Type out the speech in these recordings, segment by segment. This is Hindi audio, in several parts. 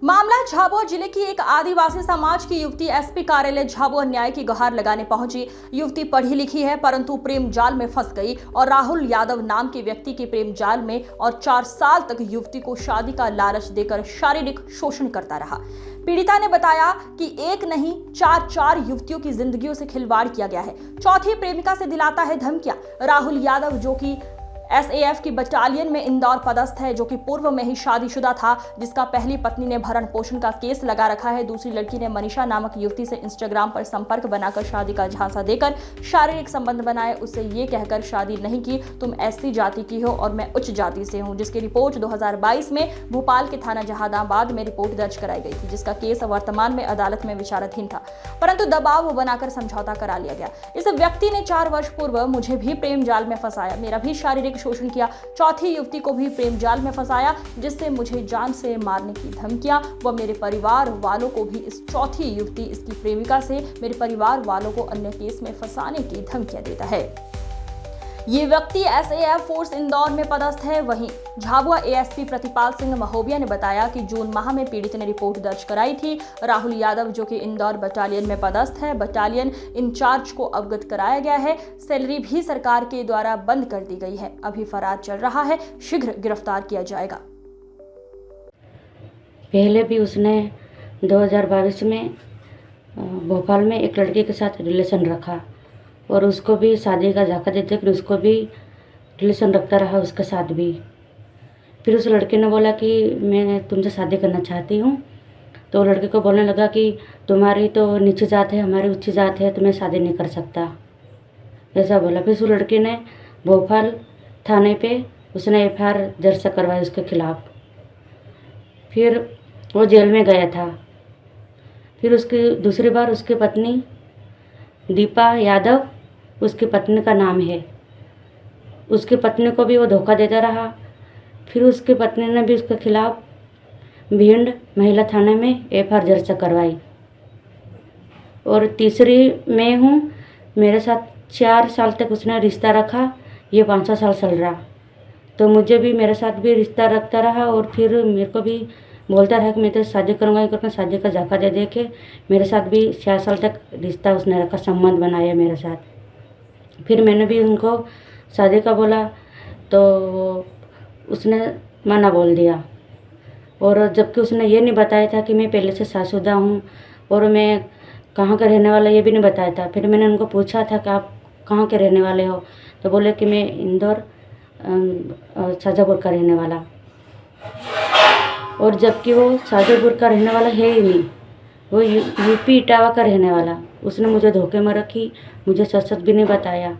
मामला झाबुआ जिले की एक आदिवासी समाज की युवती एसपी कार्यालय झाबुआ न्याय की गुहार लगाने पहुंची। युवती पढ़ी लिखी है परंतु प्रेम जाल में फंस गई और राहुल यादव नाम के व्यक्ति के प्रेम जाल में और 4 साल तक युवती को शादी का लालच देकर शारीरिक शोषण करता रहा। पीड़िता ने बताया कि एक नहीं चार युवतियों की जिंदगियों से खिलवाड़ किया गया है। चौथी प्रेमिका से दिलाता है धमकियां। राहुल यादव जो कि एसएएफ की बटालियन में इंदौर पदस्थ है, जो कि पूर्व में ही शादीशुदा था, जिसका पहली पत्नी ने भरण पोषण का केस लगा रखा है। दूसरी लड़की ने मनीषा नामक युवती से इंस्टाग्राम पर संपर्क बनाकर शादी का झांसा देकर शारीरिक संबंध बनाए, उससे ये कहकर शादी नहीं की तुम एससी जाति की हो और मैं उच्च जाति से हूं, जिसकी रिपोर्ट 2022 में भोपाल के थाना जहानाबाद में रिपोर्ट दर्ज कराई गई थी, जिसका केस वर्तमान में अदालत में विचाराधीन था, परंतु दबाव बनाकर समझौता करा लिया गया। इस व्यक्ति ने 4 वर्ष पूर्व मुझे भी प्रेम जाल में फंसाया, मेरा भी शारीरिक शोषण किया। चौथी युवती को भी प्रेम जाल में फंसाया, जिससे मुझे जान से मारने की धमकियां व मेरे परिवार वालों को भी इस चौथी युवती इसकी प्रेमिका से मेरे परिवार वालों को अन्य केस में फंसाने की धमकियां देता है। ये व्यक्ति एसएएफ फोर्स इंदौर में पदस्थ है। वहीं झाबुआ एएसपी प्रतिपाल सिंह महोबिया ने बताया कि जून माह में पीड़ित ने रिपोर्ट दर्ज कराई थी। राहुल यादव जो कि इंदौर बटालियन में पदस्थ है, बटालियन इंचार्ज को अवगत कराया गया है। सैलरी भी सरकार के द्वारा बंद कर दी गई है, अभी फरार चल रहा है, शीघ्र गिरफ्तार किया जाएगा। पहले भी उसने 2022 में भोपाल में एक लड़की के साथ रिलेशन रखा और उसको भी शादी का झांसा देते, फिर उसको भी रिलेशन रखता रहा उसके साथ भी। फिर उस लड़के ने बोला कि मैं तुमसे शादी करना चाहती हूँ, तो लड़के को बोलने लगा कि तुम्हारी तो नीची जात है, हमारी ऊंची जात है, तो मैं शादी नहीं कर सकता, ऐसा बोला। फिर उस लड़के ने भोपाल थाने पे उसने एफआईआर दर्ज करवाई उसके खिलाफ। फिर वो जेल में गया था। फिर उसकी दूसरी बार उसकी पत्नी दीपा यादव, उसकी पत्नी का नाम है, उसकी पत्नी को भी वो धोखा देता रहा। फिर उसकी पत्नी ने भी उसके खिलाफ भिंड महिला थाने में एफआईआर दर्ज करवाई। और तीसरी मैं हूँ, मेरे साथ 4 साल तक उसने रिश्ता रखा, ये 5वां साल चल रहा, तो मुझे भी मेरे साथ भी रिश्ता रखता रहा और फिर मेरे को भी बोलता रहा कि मैं तो शादी करूँगा, करके शादी का झांसा दे के मेरे साथ भी 4 साल तक रिश्ता उसने रखा, संबंध बनाया मेरे साथ। फिर मैंने भी उनको शादी का बोला तो उसने मना बोल दिया, और जबकि उसने ये नहीं बताया था कि मैं पहले से शादीशुदा हूँ और मैं कहाँ का रहने वाला, ये भी नहीं बताया था। फिर मैंने उनको पूछा था कि आप कहाँ के रहने वाले हो, तो बोले कि मैं इंदौर शाजापुर का रहने वाला, और जबकि वो शाजापुर का रहने वाला है ही नहीं, वो यूपी इटावा का रहने वाला। उसने मुझे धोखे में रखी, मुझे सच भी नहीं बताया,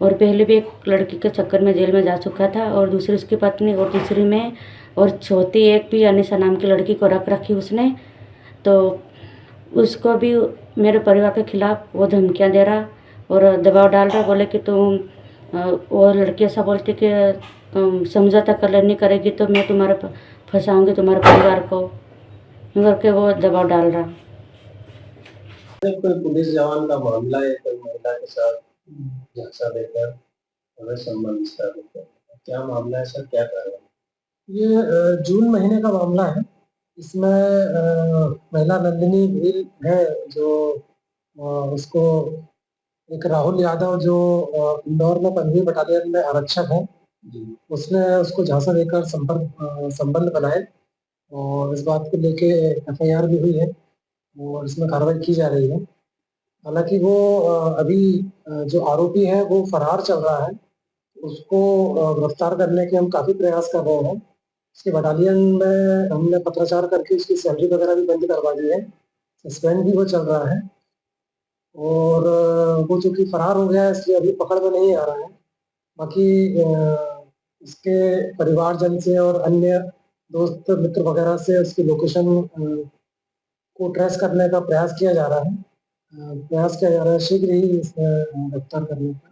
और पहले भी एक लड़की के चक्कर में जेल में जा चुका था, और दूसरी उसकी पत्नी, और तीसरी में, और चौथी एक भी अनिशा नाम की लड़की को रख रखी उसने, तो उसको भी मेरे परिवार के खिलाफ वो धमकियां दे रहा और दबाव डाल रहा। बोले कि तुम वो लड़की ऐसा बोलती कि तुम समझौता कर नहीं करेगी तो मैं तुम्हारे फंसाऊंगी तुम्हारे परिवार को, करके वो दबाव डाल रहा। कोई पुलिस जवान का मामला है, कोई महिला के साथ झांसा देकर हमें संबंध स्थापित कर, क्या मामला है सर, क्या कारण? ये जून महीने का मामला है। इसमें महिला नंदिनी भील है, जो उसको एक राहुल यादव जो इंदौर में 15वीं बटालियन में आरक्षक है, उसने उसको झांसा देकर संबंध बनाए, और इस बात को लेके एफआईआर भी हुई है और इसमें कार्रवाई की जा रही है। हालांकि वो अभी जो आरोपी है वो फरार चल रहा है, उसको गिरफ्तार करने के हम काफी प्रयास कर रहे हैं। उसके बटालियन में हमने पत्राचार करके उसकी सैलरी वगैरह भी बंद करवा दी है, सस्पेंड भी वो चल रहा है, और वो चूंकि फरार हो गया है इसलिए अभी पकड़ में नहीं आ रहा है। बाकी इसके परिवारजन से और अन्य दोस्त मित्र वगैरह से उसकी लोकेशन को ट्रेस करने का प्रयास किया जा रहा है, शीघ्र ही गिरफ्तार करने का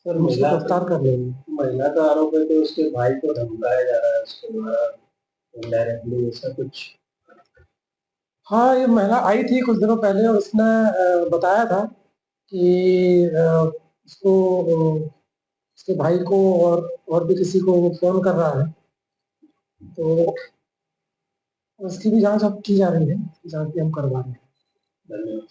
सर उसको गिरफ्तार कर लेंगे। महिला का आरोप है कि उसके भाई को धमकाया जा रहा है उसके द्वारा इनडायरेक्टली, ऐसा कुछ? हाँ, ये महिला आई थी कुछ दिनों पहले और उसने बताया था कि उसको उसके भाई को और भी किसी को वो फोन कर रहा है, तो उसकी भी जांच अब की जा रही है, जांच भी हम करवा रहे हैं। धन्यवाद।